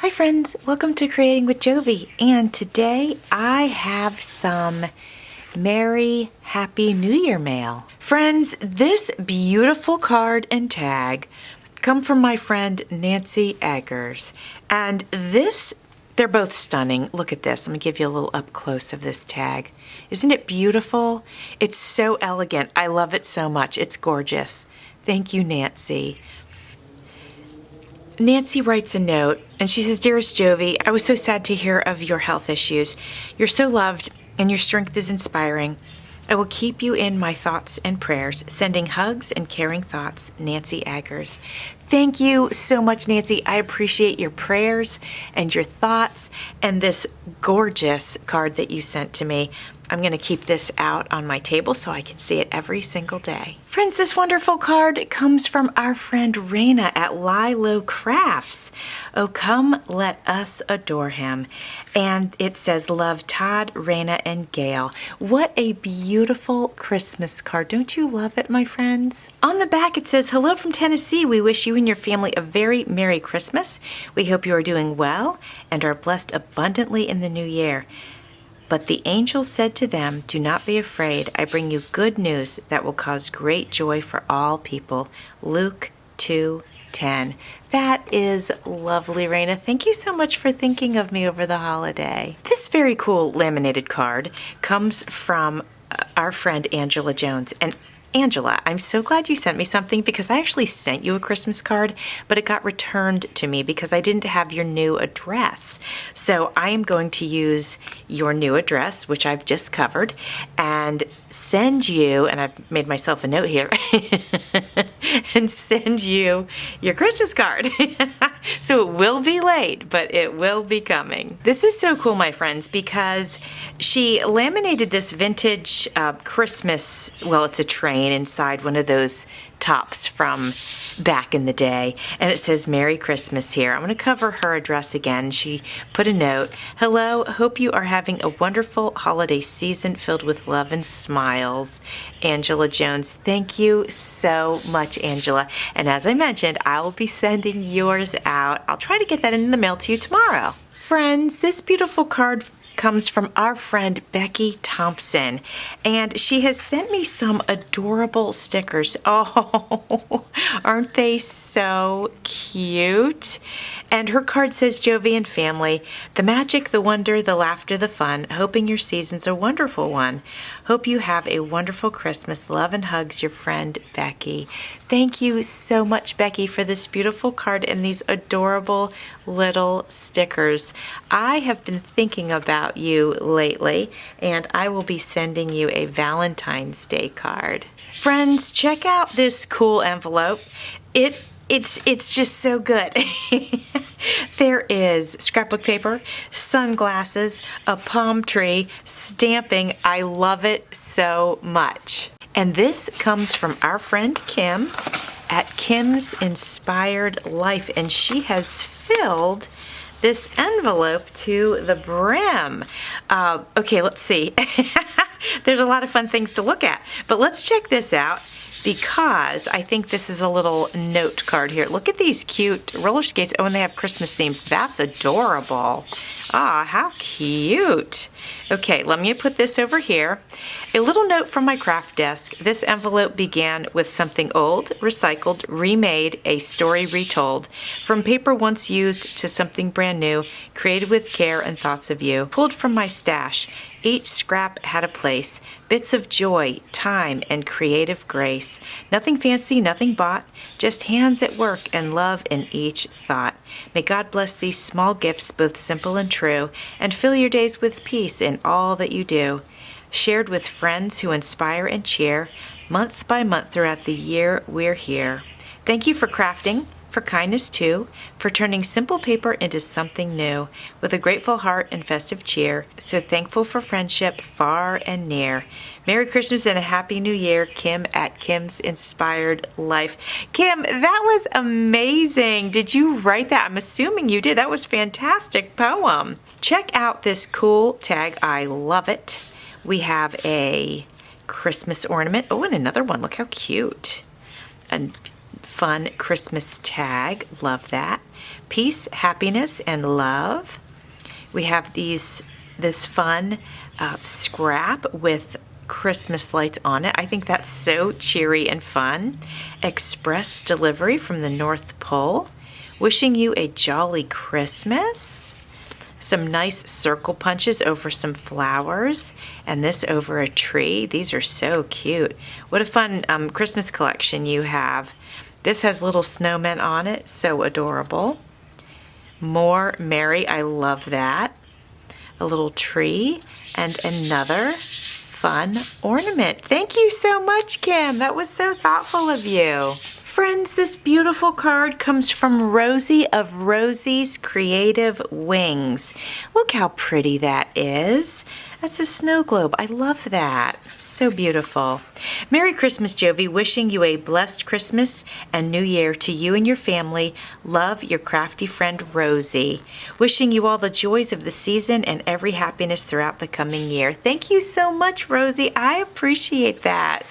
Hi friends, welcome to Creating with Jovi, and today I have some Merry Happy New Year mail. Friends, this beautiful card and tag come from my friend Nancy Aggers, and they're both stunning. Look at this. Let me give you a little up close of this tag. Isn't it beautiful? It's so elegant. I love it so much. It's gorgeous. Thank you, Nancy. Nancy writes a note, and she says, "Dearest Jovi, I was so sad to hear of your health issues. You're so loved, and your strength is inspiring. I will keep you in my thoughts and prayers. Sending hugs and caring thoughts, Nancy Aggers." Thank you so much, Nancy. I appreciate your prayers and your thoughts and this gorgeous card that you sent to me. I'm going to keep this out on my table so I can see it every single day. Friends, this wonderful card comes from our friend Raina at Lilo Crafts. Oh, come, let us adore him. And it says, "Love Todd, Raina, and Gail." What a beautiful Christmas card. Don't you love it, my friends? On the back, it says, "Hello from Tennessee. We wish you and your family a very Merry Christmas. We hope you are doing well and are blessed abundantly in the new year. But the angel said to them, 'Do not be afraid. I bring you good news that will cause great joy for all people.' Luke 2:10. That is lovely, Raina. Thank you so much for thinking of me over the holiday. This very cool laminated card comes from our friend Angela Jones. And Angela, I'm so glad you sent me something, because I actually sent you a Christmas card, but it got returned to me because I didn't have your new address. So I am going to use your new address, which I've just covered, and send you, and I've made myself a note here, and send you your Christmas card. So it will be late, but it will be coming. This is so cool, my friends, because she laminated this vintage Christmas, well, it's a train inside one of those tops from back in the day, and it says "Merry Christmas" here. I'm going to cover her address again. She put a note. "Hello, hope you are having a wonderful holiday season filled with love and smiles. Angela Jones." Thank you so much, Angela. And as I mentioned, I will be sending yours out. I'll try to get that in the mail to you tomorrow. Friends, this beautiful card comes from our friend Becky Thompson, and she has sent me some adorable stickers. Oh, aren't they so cute? And her card says, "Jovi and family, the magic, the wonder, the laughter, the fun, hoping your season's a wonderful one. Hope you have a wonderful Christmas. Love and hugs, your friend Becky." Thank you so much, Becky, for this beautiful card and these adorable little stickers. I have been thinking about you lately, and I will be sending you a Valentine's Day card. Friends, check out this cool envelope. It's just so good. There is scrapbook paper, sunglasses, a palm tree, stamping. I love it so much. And this comes from our friend Kim at Kim's Inspired Life, and she has filled this envelope to the brim. Okay, let's see. There's a lot of fun things to look at, but let's check this out, because I think this is a little note card here. Look at these cute roller skates. Oh, and they have Christmas themes. That's adorable. Ah, how cute. Okay, let me put this over here. A little note from my craft desk. This envelope began with something old, recycled, remade, a story retold. From paper once used to something brand new, created with care and thoughts of you. Pulled from my stash. Each scrap had a place. Bits of joy, time, and creative grace. Nothing fancy, nothing bought. Just hands at work and love in each thought. May God bless these small gifts, both simple and true, and fill your days with peace in all that you do. Shared with friends who inspire and cheer. Month by month throughout the year, we're here. Thank you for crafting, for kindness too, for turning simple paper into something new, with a grateful heart and festive cheer. So thankful for friendship far and near. Merry Christmas and a Happy New Year, Kim at Kim's Inspired Life. Kim, that was amazing. Did you write that? I'm assuming you did. That was a fantastic poem. Check out this cool tag. I love it. We have a Christmas ornament. Oh, and another one. Look how cute. And fun Christmas tag. Love that. Peace, happiness, and love. We have this fun scrap with Christmas lights on it. I think that's so cheery and fun. Express delivery from the North Pole. Wishing you a jolly Christmas. Some nice circle punches over some flowers, and this over a tree. These are so cute. What a fun Christmas collection you have. This has little snowmen on it, so adorable. More Mary, I love that. A little tree and another fun ornament. Thank you so much, Kim. That was so thoughtful of you. Friends, this beautiful card comes from Rosie of Rosie's Creative Wings. Look how pretty that is. That's a snow globe. I love that. So beautiful. Merry Christmas, Jovi. Wishing you a blessed Christmas and New Year to you and your family. Love, your crafty friend, Rosie. Wishing you all the joys of the season and every happiness throughout the coming year. Thank you so much, Rosie. I appreciate that.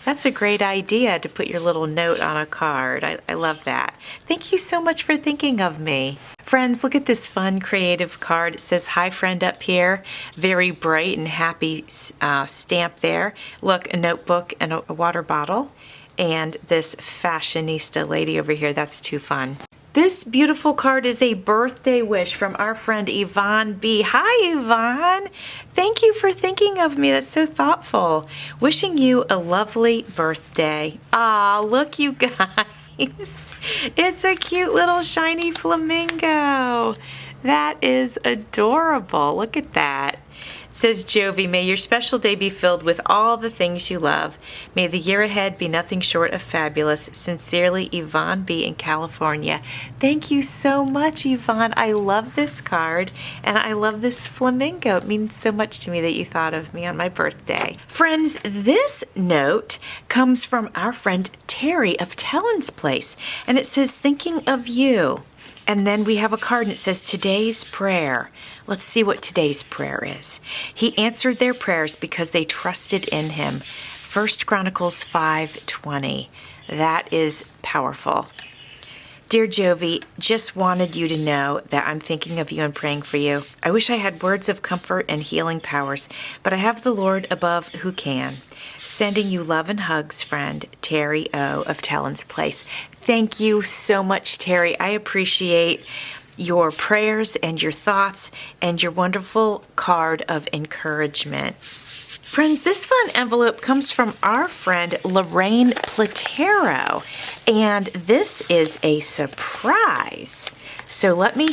That's a great idea to put your little note on a card. I love that. Thank you so much for thinking of me. Friends, look at this fun creative card. It says, hi friend up here. Very bright and happy stamp there. Look, a notebook and a water bottle. And this fashionista lady over here. That's too fun. This beautiful card is a birthday wish from our friend Yvonne B. Hi, Yvonne. Thank you for thinking of me. That's so thoughtful. Wishing you a lovely birthday. Aw, look, you guys. It's a cute little shiny flamingo. That is adorable. Look at that. Says Jovi, may your special day be filled with all the things you love. May the year ahead be nothing short of fabulous. Sincerely, Yvonne B. in California. Thank you so much, Yvonne. I love this card, and I love this flamingo. It means so much to me that you thought of me on my birthday. Friends, this note comes from our friend Terry of Tellin's Place, and it says, thinking of you. And then we have a card and it says, today's prayer. Let's see what today's prayer is. He answered their prayers because they trusted in him. 1 Chronicles 5:20. That is powerful. Dear Jovi, just wanted you to know that I'm thinking of you and praying for you. I wish I had words of comfort and healing powers, but I have the Lord above who can. Sending you love and hugs, friend, Terry O. of Tellin's Place. Thank you so much, Terry. I appreciate your prayers and your thoughts and your wonderful card of encouragement. Friends, this fun envelope comes from our friend Lorraine Platero, and this is a surprise. So let me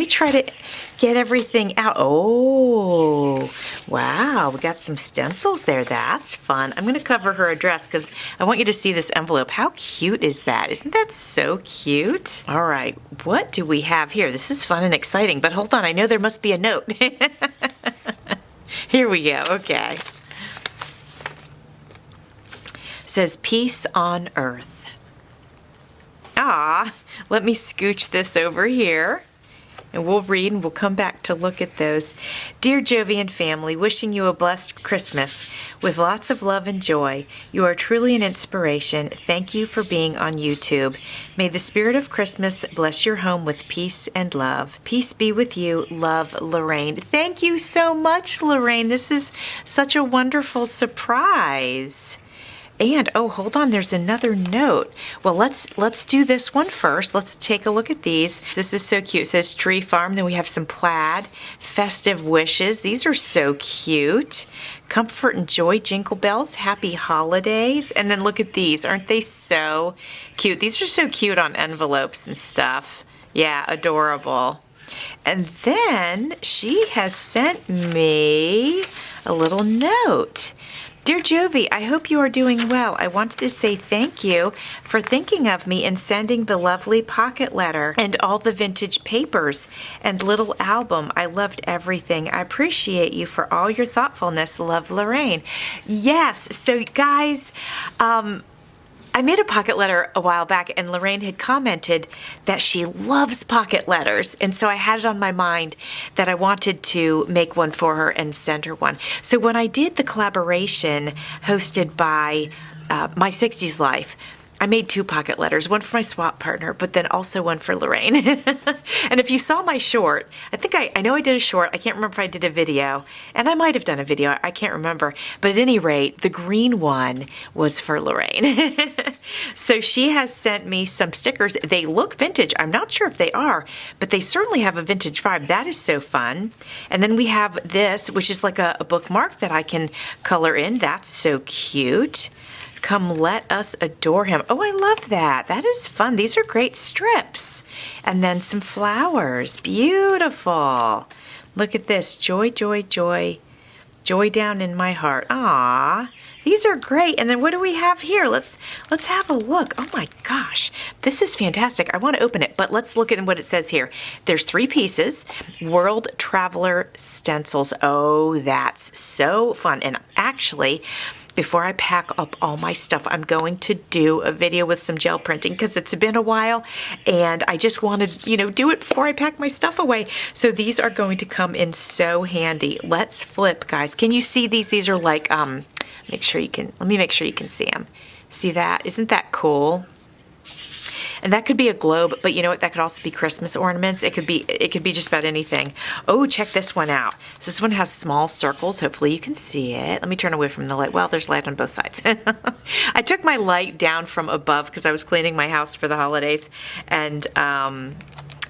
try to get everything out. Oh, wow, we got some stencils there. That's fun. I'm going to cover her address because I want you to see this envelope. How cute is that? Isn't that so cute? All right, what do we have here? This is fun and exciting, but hold on. I know there must be a note. Here we go. Okay. It says, peace on earth. Ah, let me scooch this over here. And we'll read and we'll come back to look at those. Dear Jovi and family, wishing you a blessed Christmas with lots of love and joy. You are truly an inspiration. Thank you for being on YouTube. May the spirit of Christmas bless your home with peace and love. Peace be with you. Love, Lorraine. Thank you so much, Lorraine. This is such a wonderful surprise. And, oh, hold on, there's another note. Well, let's do this one first. Let's take a look at these. This is so cute. It says Tree Farm. Then we have some plaid, festive wishes. These are so cute. Comfort and joy, jingle bells, happy holidays. And then look at these. Aren't they so cute? These are so cute on envelopes and stuff. Yeah, adorable. And then she has sent me a little note. Dear Jovi, I hope you are doing well. I wanted to say thank you for thinking of me and sending the lovely pocket letter and all the vintage papers and little album. I loved everything. I appreciate you for all your thoughtfulness. Love, Lorraine. Yes, so guys, I made a pocket letter a while back, and Lorraine had commented that she loves pocket letters, and so I had it on my mind that I wanted to make one for her and send her one. So when I did the collaboration hosted by My 60s Life, I made 2 pocket letters, one for my swap partner, but then also one for Lorraine. And if you saw my short, I know I did a short. I can't remember if I did a video, and I might have done a video. I can't remember. But at any rate, the green one was for Lorraine. So she has sent me some stickers. They look vintage. I'm not sure if they are, but they certainly have a vintage vibe. That is so fun. And then we have this, which is like a bookmark that I can color in. That's so cute. Come let us adore him. Oh, I love that. That is fun. These are great strips. And then some flowers. Beautiful. Look at this. Joy, joy, joy. Joy down in my heart. Ah, these are great. And then what do we have here? Let's have a look. Oh my gosh, this is fantastic. I want to open it, but let's look at what it says here. There's 3 pieces. World Traveler stencils. Oh, that's so fun. And actually, before I pack up all my stuff, I'm going to do a video with some gel printing because it's been a while and I just want to, do it before I pack my stuff away. So these are going to come in so handy. Let's flip, guys. Can you see these? These are like, let me make sure you can see them. See that? Isn't that cool? And that could be a globe, but you know what? That could also be Christmas ornaments. It could be just about anything. Oh, check this one out. So this one has small circles. Hopefully you can see it. Let me turn away from the light. Well, there's light on both sides. I took my light down from above because I was cleaning my house for the holidays. And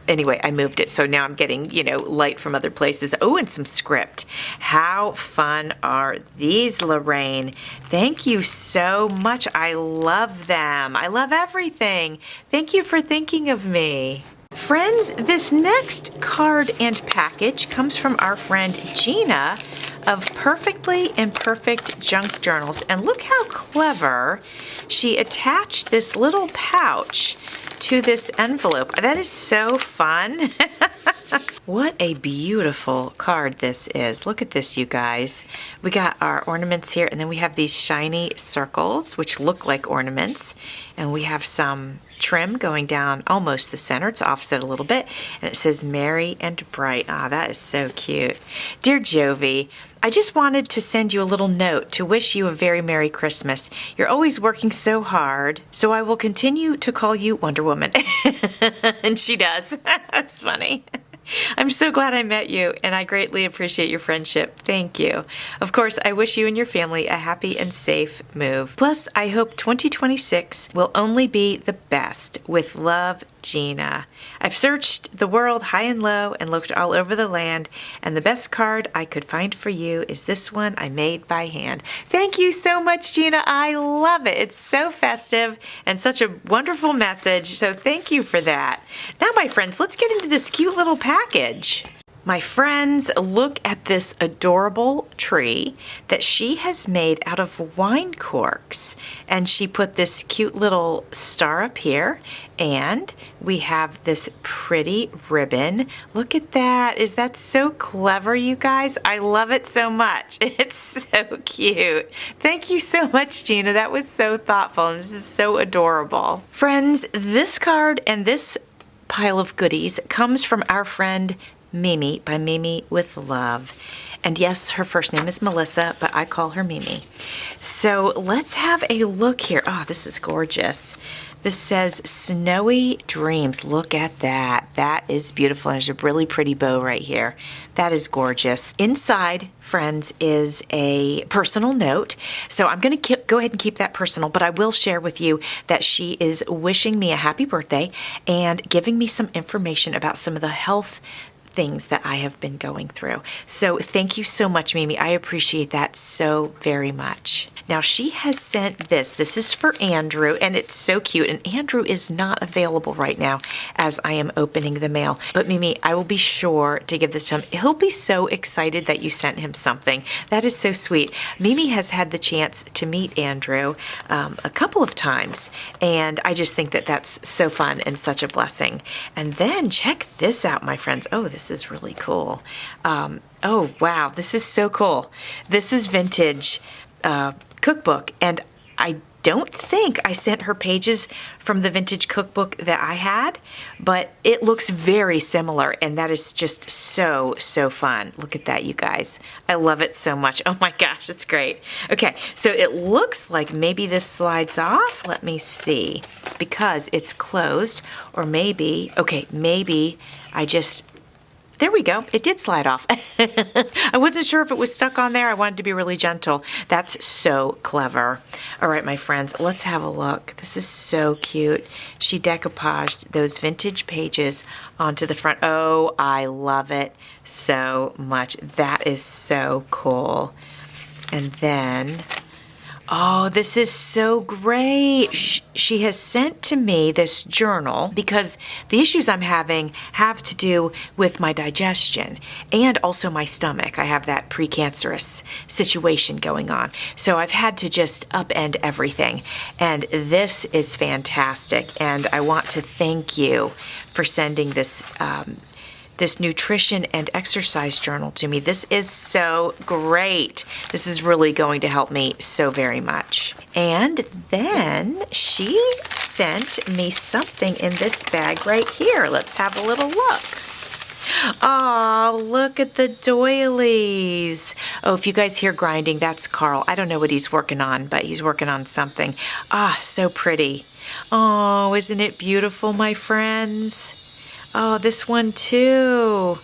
anyway, I moved it. So now I'm getting, light from other places. Oh, and some script. How fun are these, Lorraine? Thank you so much. I love them. I love everything. Thank you for thinking of me. Friends, this next card and package comes from our friend Gina of Perfectly Imperfect Junk Journals. And look how clever she attached this little pouch to this envelope. That is so fun. What a beautiful card this is. Look at this, you guys. We got our ornaments here, and then we have these shiny circles, which look like ornaments. And we have some trim going down almost the center. It's offset a little bit. And it says Merry and Bright. Ah, that is so cute. Dear Jovi, I just wanted to send you a little note to wish you a very Merry Christmas. You're always working so hard, so I will continue to call you Wonder Woman. And she does. That's funny. I'm so glad I met you, and I greatly appreciate your friendship. Thank you. Of course, I wish you and your family a happy and safe move. Plus, I hope 2026 will only be the best. With love, Gina. I've searched the world high and low and looked all over the land, and the best card I could find for you is this one I made by hand. Thank you so much, Gina. I love it. It's so festive and such a wonderful message, so thank you for that. Now, my friends, let's get into this cute little package. My friends, look at this adorable tree that she has made out of wine corks. And she put this cute little star up here. And we have this pretty ribbon. Look at that. Is that so clever, you guys? I love it so much. It's so cute. Thank you so much, Gina. That was so thoughtful. And this is so adorable. Friends, this card and this pile of goodies comes from our friend Mimi by Mimi with Love. And yes, her first name is Melissa, but I call her Mimi. So let's have a look here. Oh, this is gorgeous. This says Snowy Dreams. Look at that. That is beautiful. There's a really pretty bow right here. That is gorgeous. Inside, friends, is a personal note. So I'm going to go ahead and keep that personal, but I will share with you that she is wishing me a happy birthday and giving me some information about some of the health things that I have been going through. So thank you so much, Mimi. I appreciate that so very much. Now she has sent this. This is for Andrew, and it's so cute. And Andrew is not available right now as I am opening the mail. But Mimi, I will be sure to give this to him. He'll be so excited that you sent him something. That is so sweet. Mimi has had the chance to meet Andrew a couple of times, and I just think that that's so fun and such a blessing. And then check this out, my friends. Oh, this is really cool. Oh, wow. This is so cool. This is vintage cookbook, and I don't think I sent her pages from the vintage cookbook that I had, but it looks very similar, and that is just so, so fun. Look at that, you guys. I love it so much. Oh my gosh, it's great. Okay, so it looks like maybe this slides off. Let me see, because it's closed, or maybe, okay, maybe I just, there we go. It did slide off. I wasn't sure if it was stuck on there. I wanted to be really gentle. That's so clever. All right, my friends, let's have a look. This is so cute. She decoupaged those vintage pages onto the front. Oh, I love it so much. That is so cool. And then, oh, this is so great. She has sent to me this journal because the issues I'm having have to do with my digestion and also my stomach. I have that precancerous situation going on. So I've had to just upend everything. And this is fantastic. And I want to thank you for sending this this nutrition and exercise journal to me. This is so great. This is really going to help me so very much. And then she sent me something in this bag right here. Let's have a little look. Oh, look at the doilies. Oh, if you guys hear grinding, that's Carl. I don't know what he's working on, but he's working on something. Ah, so pretty. Oh, isn't it beautiful, my friends? Oh, this one too.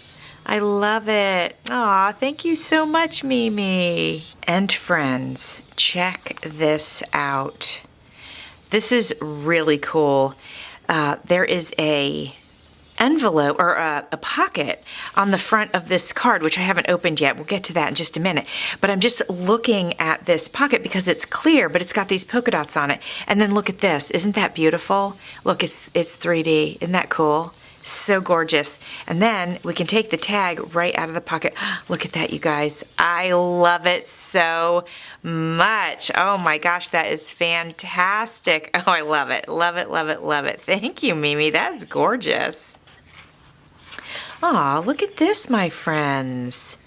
I love it. Aw, thank you so much, Mimi. And friends, check this out. This is really cool. There is a envelope or a pocket on the front of this card, which I haven't opened yet. We'll get to that in just a minute. But I'm just looking at this pocket because it's clear, but it's got these polka dots on it. And then look at this. Isn't that beautiful? Look, it's 3D. Isn't that cool? So gorgeous. And then we can take the tag right out of the pocket. Look at that, you guys. I love it so much. Oh my gosh, that is fantastic. Oh, I love it. Love it, love it, love it. Thank you, Mimi. That's gorgeous. Oh, look at this, my friends.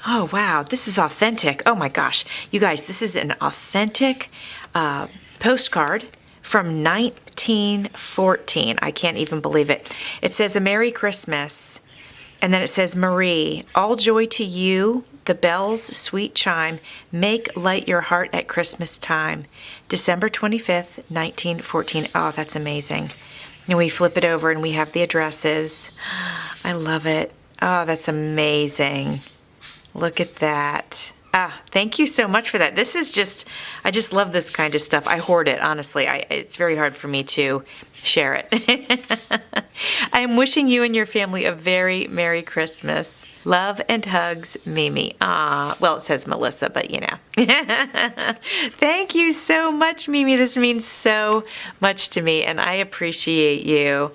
Oh, wow. This is authentic. Oh my gosh. You guys, this is an authentic postcard from 1914. I can't even believe it. It says, "A Merry Christmas." And then it says, "Marie, all joy to you, the bells' sweet chime, make light your heart at Christmas time. December 25th, 1914. Oh, that's amazing. And we flip it over and we have the addresses. I love it. Oh, that's amazing. Look at that. Ah, thank you so much for that. This is just, I just love this kind of stuff. I hoard it, honestly. It's very hard for me to share it. I am wishing you and your family a very Merry Christmas. Love and hugs, Mimi. Ah, well, it says Melissa, but you know. Thank you so much, Mimi. This means so much to me, and I appreciate you.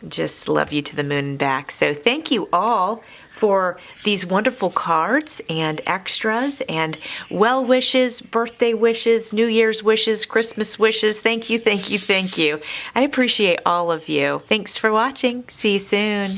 Just love you to the moon and back. So thank you all for these wonderful cards and extras and well wishes, birthday wishes, New Year's wishes, Christmas wishes. Thank you, thank you, thank you. I appreciate all of you. Thanks for watching. See you soon.